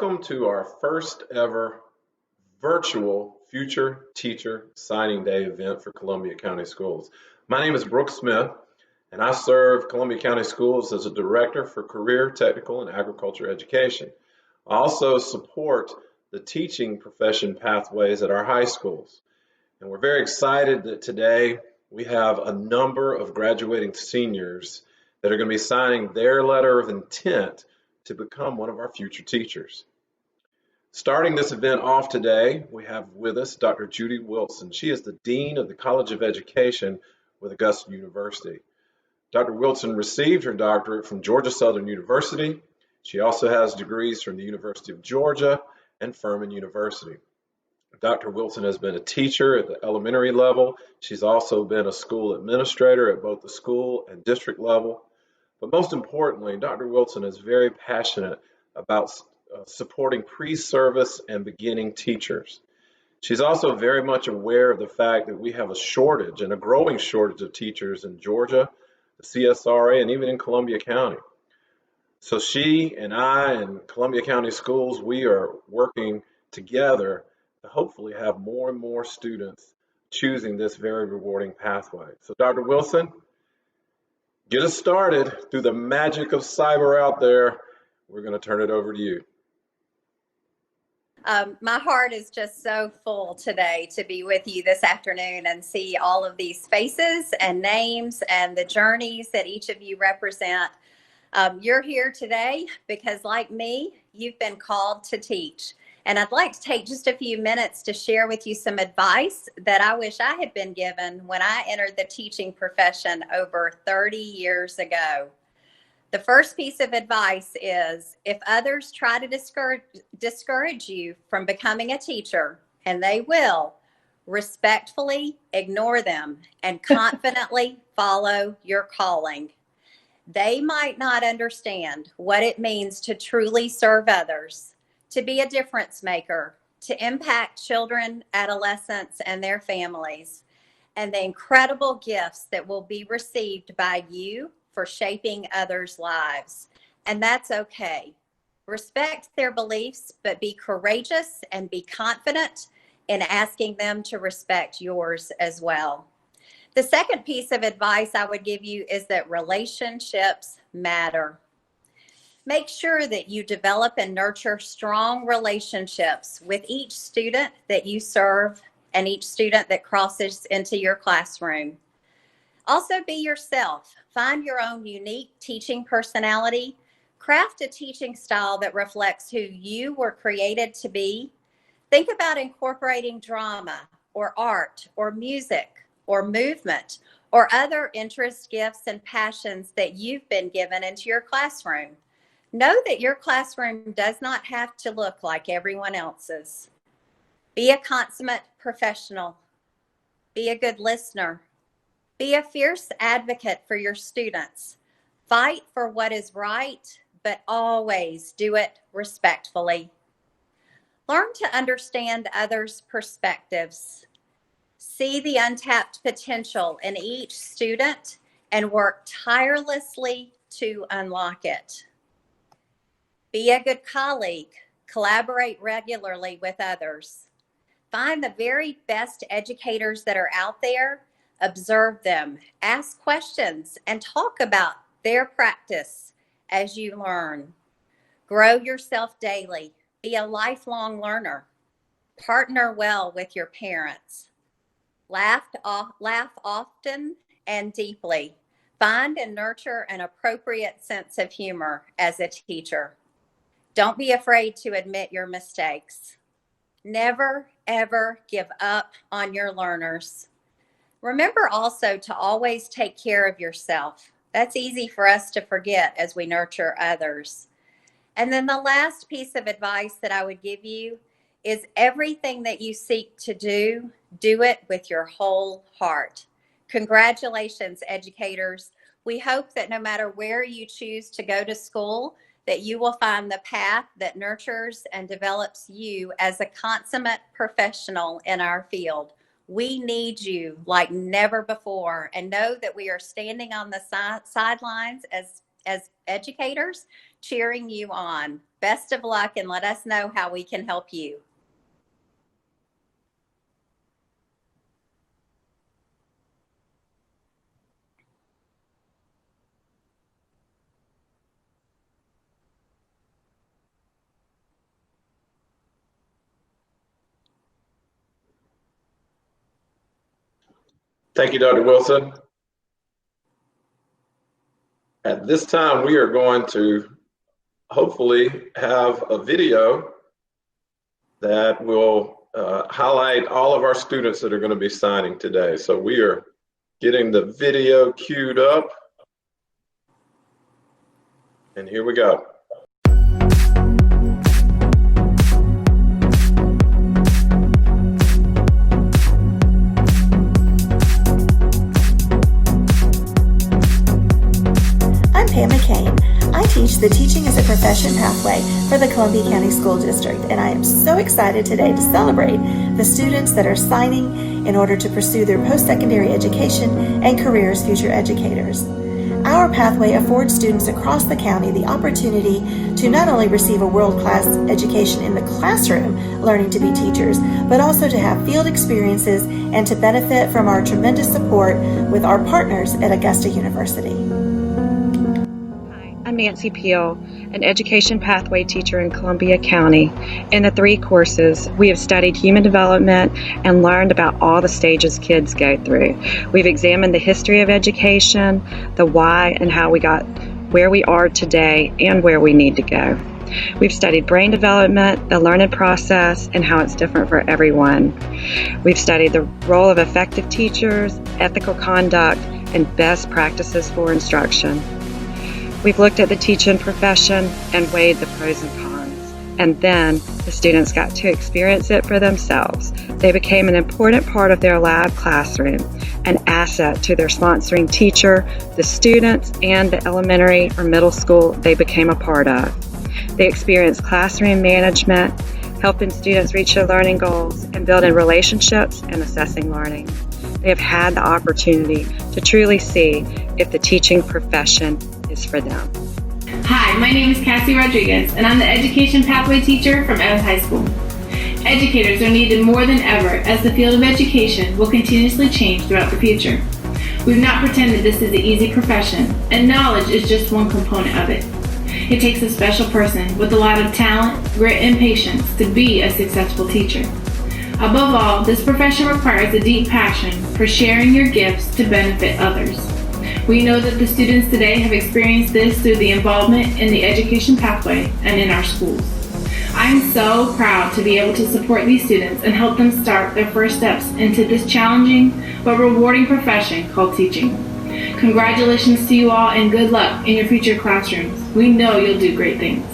welcome to our first ever virtual Future Teacher Signing Day event for Columbia County Schools. My name is Brooke Smith, and I serve Columbia County Schools as a Director for Career, Technical, and Agriculture Education. I also support the teaching profession pathways at our high schools. And we're very excited that today we have a number of graduating seniors that are going to be signing their letter of intent to become one of our future teachers. Starting this event off today, we have with us Dr. Judy Wilson. She is the Dean of the College of Education with Augusta University. Dr. Wilson received her doctorate from Georgia Southern University. She also has degrees from the University of Georgia and Furman University. Dr. Wilson has been a teacher at the elementary level. She's also been a school administrator at both the school and district level. But most importantly, Dr. Wilson is very passionate about supporting pre-service and beginning teachers. She's also very much aware of the fact that we have a shortage and a growing shortage of teachers in Georgia, the CSRA, and even in Columbia County. So she and I and Columbia County Schools, we are working together to hopefully have more and more students choosing this very rewarding pathway. So Dr. Wilson, get us started. Through the magic of cyber out there, we're going to turn it over to you. My heart is just so full today to be with you this afternoon and see all of these faces and names and the journeys that each of you represent. You're here today because, like me, you've been called to teach. And I'd like to take just a few minutes to share with you some advice that I wish I had been given when I entered the teaching profession over 30 years ago. The first piece of advice is, if others try to discourage you from becoming a teacher, and they will, respectfully ignore them and confidently follow your calling. They might not understand what it means to truly serve others, to be a difference maker, to impact children, adolescents, and their families, and the incredible gifts that will be received by you for shaping others' lives. And that's okay. Respect their beliefs, but be courageous and be confident in asking them to respect yours as well. The second piece of advice I would give you is that relationships matter. Make sure that you develop and nurture strong relationships with each student that you serve and each student that crosses into your classroom. Also, be yourself. Find your own unique teaching personality. Craft a teaching style that reflects who you were created to be. Think about incorporating drama or art or music or movement or other interests, gifts, and passions that you've been given into your classroom. Know that your classroom does not have to look like everyone else's. Be a consummate professional. Be a good listener. Be a fierce advocate for your students. Fight for what is right, but always do it respectfully. Learn to understand others' perspectives. See the untapped potential in each student and work tirelessly to unlock it. Be a good colleague. Collaborate regularly with others. Find the very best educators that are out there. Observe them, ask questions, and talk about their practice as you learn. Grow yourself daily. Be a lifelong learner. Partner well with your parents. Laugh often and deeply. Find and nurture an appropriate sense of humor as a teacher. Don't be afraid to admit your mistakes. Never, ever give up on your learners. Remember also to always take care of yourself. That's easy for us to forget as we nurture others. And then the last piece of advice that I would give you is everything that you seek to do, do it with your whole heart. Congratulations, educators. We hope that no matter where you choose to go to school, that you will find the path that nurtures and develops you as a consummate professional in our field. We need you like never before, and know that we are standing on the sidelines as educators cheering you on. Best of luck, and let us know how we can help you. Thank you, Dr. Wilson. At this time, we are going to hopefully have a video that will highlight all of our students that are going to be signing today. So we are getting the video queued up. And here we go. I'm Pam McCain. I teach the Teaching as a Profession pathway for the Columbia County School District, and I am so excited today to celebrate the students that are signing in order to pursue their post-secondary education and career as future educators. Our pathway affords students across the county the opportunity to not only receive a world-class education in the classroom, learning to be teachers, but also to have field experiences and to benefit from our tremendous support with our partners at Augusta University. I'm Nancy Peel, an education pathway teacher in Columbia County. In the 3 courses, we have studied human development and learned about all the stages kids go through. We've examined the history of education, the why, and how we got where we are today and where we need to go. We've studied brain development, the learning process, and how it's different for everyone. We've studied the role of effective teachers, ethical conduct, and best practices for instruction. We've looked at the teaching profession and weighed the pros and cons. And then the students got to experience it for themselves. They became an important part of their lab classroom, an asset to their sponsoring teacher, the students, and the elementary or middle school they became a part of. They experienced classroom management, helping students reach their learning goals, and building relationships and assessing learning. They have had the opportunity to truly see if the teaching profession is for them. Hi, my name is Cassie Rodriguez, and I'm the Education Pathway Teacher from Evans High School. Educators are needed more than ever as the field of education will continuously change throughout the future. We've not pretended this is the easy profession, and knowledge is just one component of it. It takes a special person with a lot of talent, grit, and patience to be a successful teacher. Above all, this profession requires a deep passion for sharing your gifts to benefit others. We know that the students today have experienced this through the involvement in the education pathway and in our schools. I'm so proud to be able to support these students and help them start their first steps into this challenging but rewarding profession called teaching. Congratulations to you all and good luck in your future classrooms. We know you'll do great things.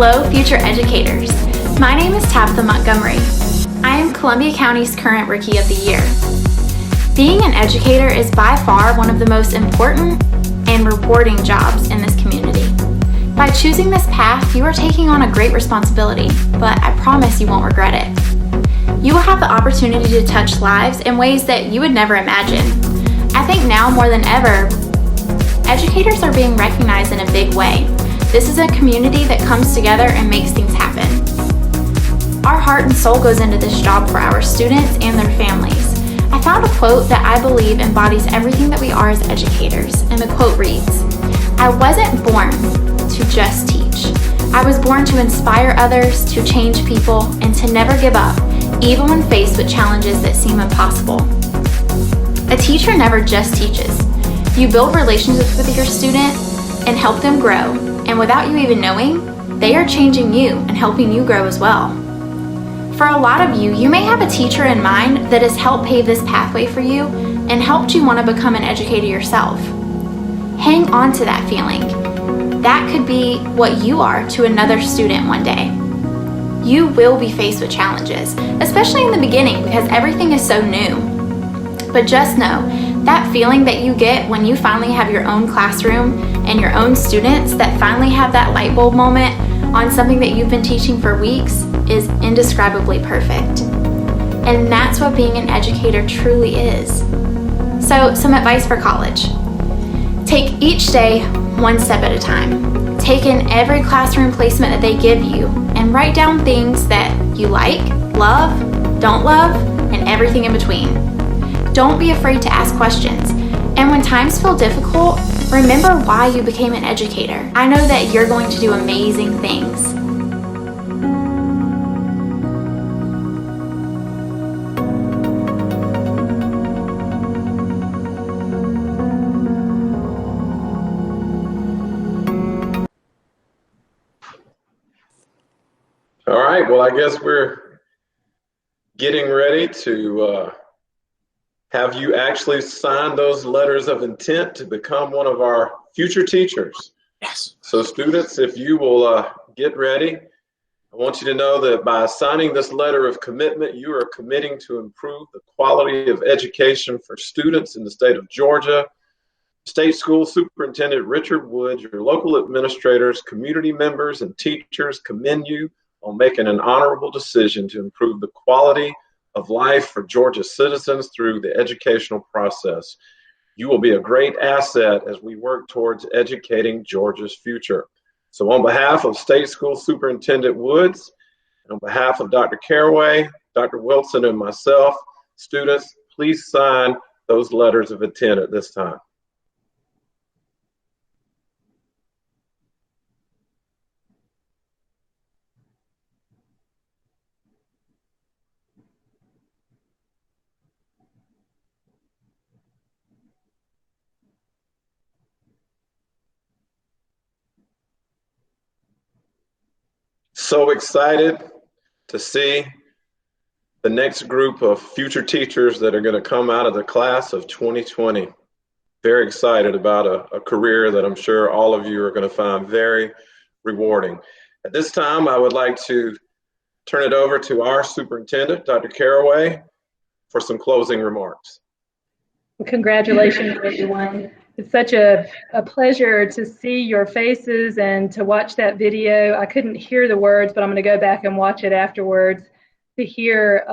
Hello, future educators. My name is Tabatha Montgomery. I am Columbia County's current Rookie of the Year. Being an educator is by far one of the most important and rewarding jobs in this community. By choosing this path, you are taking on a great responsibility, but I promise you won't regret it. You will have the opportunity to touch lives in ways that you would never imagine. I think now more than ever, educators are being recognized in a big way. This is a community that comes together and makes things happen. Our heart and soul goes into this job for our students and their families. I found a quote that I believe embodies everything that we are as educators, and the quote reads, "I wasn't born to just teach. I was born to inspire others, to change people, and to never give up, even when faced with challenges that seem impossible." A teacher never just teaches. You build relationships with your student and help them grow, and without you even knowing, they are changing you and helping you grow as well. For a lot of you, you may have a teacher in mind that has helped pave this pathway for you and helped you want to become an educator yourself. Hang on to that feeling. That could be what you are to another student one day. You will be faced with challenges, especially in the beginning because everything is so new. But just know, that feeling that you get when you finally have your own classroom and your own students that finally have that light bulb moment on something that you've been teaching for weeks is indescribably perfect. And that's what being an educator truly is. So, some advice for college. Take each day one step at a time. Take in every classroom placement that they give you and write down things that you like, love, don't love, and everything in between. Don't be afraid to ask questions. And when times feel difficult, remember why you became an educator. I know that you're going to do amazing things. All right, well, I guess we're getting ready to have you actually sign those letters of intent to become one of our future teachers. Yes. So students, if you will get ready, I want you to know that by signing this letter of commitment, you are committing to improve the quality of education for students in the state of Georgia. State School Superintendent Richard Woods, your local administrators, community members, and teachers commend you on making an honorable decision to improve the quality of life for Georgia citizens through the educational process. You will be a great asset as we work towards educating Georgia's future. So on behalf of State School Superintendent Woods, and on behalf of Dr. Caraway, Dr. Wilson, and myself, students, please sign those letters of intent at this time. So excited to see the next group of future teachers that are going to come out of the class of 2020. Very excited about a career that I'm sure all of you are going to find very rewarding. At this time, I would like to turn it over to our superintendent, Dr. Caraway, for some closing remarks. Congratulations, everyone. It's such a pleasure to see your faces and to watch that video. I couldn't hear the words, but I'm going to go back and watch it afterwards to hear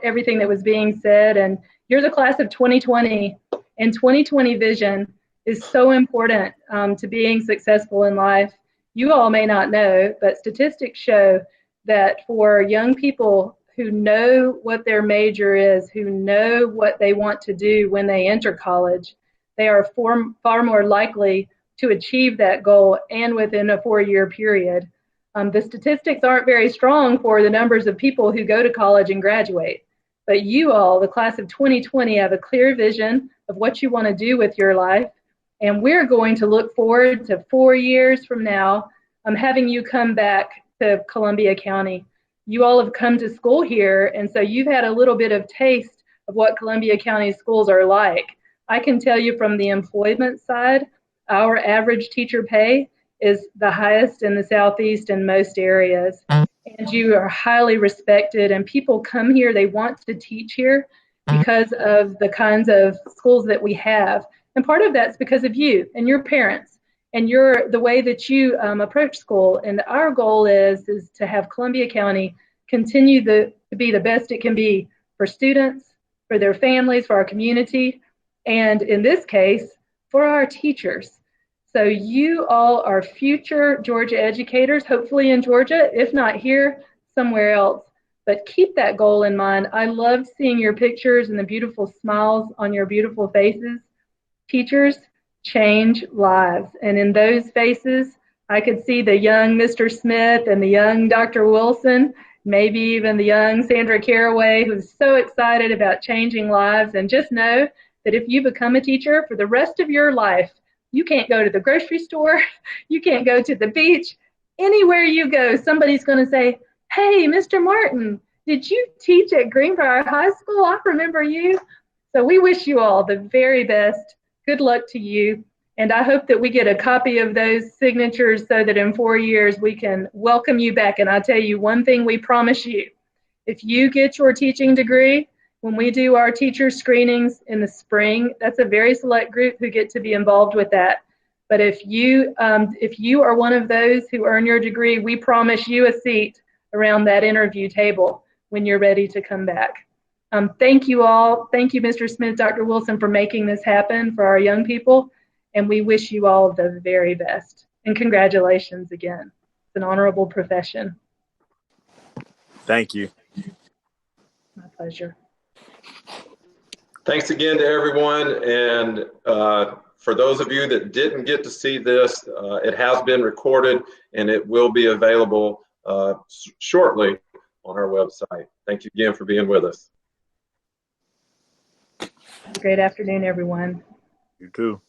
everything that was being said. And you're the class of 2020, and 2020 vision is so important to being successful in life. You all may not know, but statistics show that for young people who know what their major is, who know what they want to do when they enter college, they are far more likely to achieve that goal and within a 4-year period. The statistics aren't very strong for the numbers of people who go to college and graduate, but you all, the class of 2020, have a clear vision of what you want to do with your life, and we're going to look forward to 4 years from now having you come back to Columbia County. You all have come to school here, and so you've had a little bit of taste of what Columbia County schools are like. I can tell you from the employment side, our average teacher pay is the highest in the Southeast in most areas. And you are highly respected, and people come here, they want to teach here because of the kinds of schools that we have. And part of that's because of you and your parents and the way that you approach school. And our goal is to have Columbia County continue to be the best it can be for students, for their families, for our community, and in this case, for our teachers. So you all are future Georgia educators, hopefully in Georgia, if not here, somewhere else. But keep that goal in mind. I love seeing your pictures and the beautiful smiles on your beautiful faces. Teachers change lives. And in those faces, I could see the young Mr. Smith and the young Dr. Wilson, maybe even the young Sandra Caraway, who's so excited about changing lives. And just know that if you become a teacher for the rest of your life, you can't go to the grocery store, you can't go to the beach. Anywhere you go, somebody's going to say, "Hey, Mr. Martin, did you teach at Greenbrier High School? I remember you." So we wish you all the very best. Good luck to you. And I hope that we get a copy of those signatures so that in 4 years we can welcome you back. And I'll tell you one thing we promise you. If you get your teaching degree, when we do our teacher screenings in the spring, that's a very select group who get to be involved with that. But if you are one of those who earn your degree, we promise you a seat around that interview table when you're ready to come back. Thank you all. Thank you, Mr. Smith, Dr. Wilson, for making this happen for our young people. And we wish you all the very best. And congratulations again. It's an honorable profession. Thank you. My pleasure. Thanks again to everyone. And for those of you that didn't get to see this, it has been recorded and it will be available shortly on our website. Thank you again for being with us. Have a great afternoon, everyone. You too.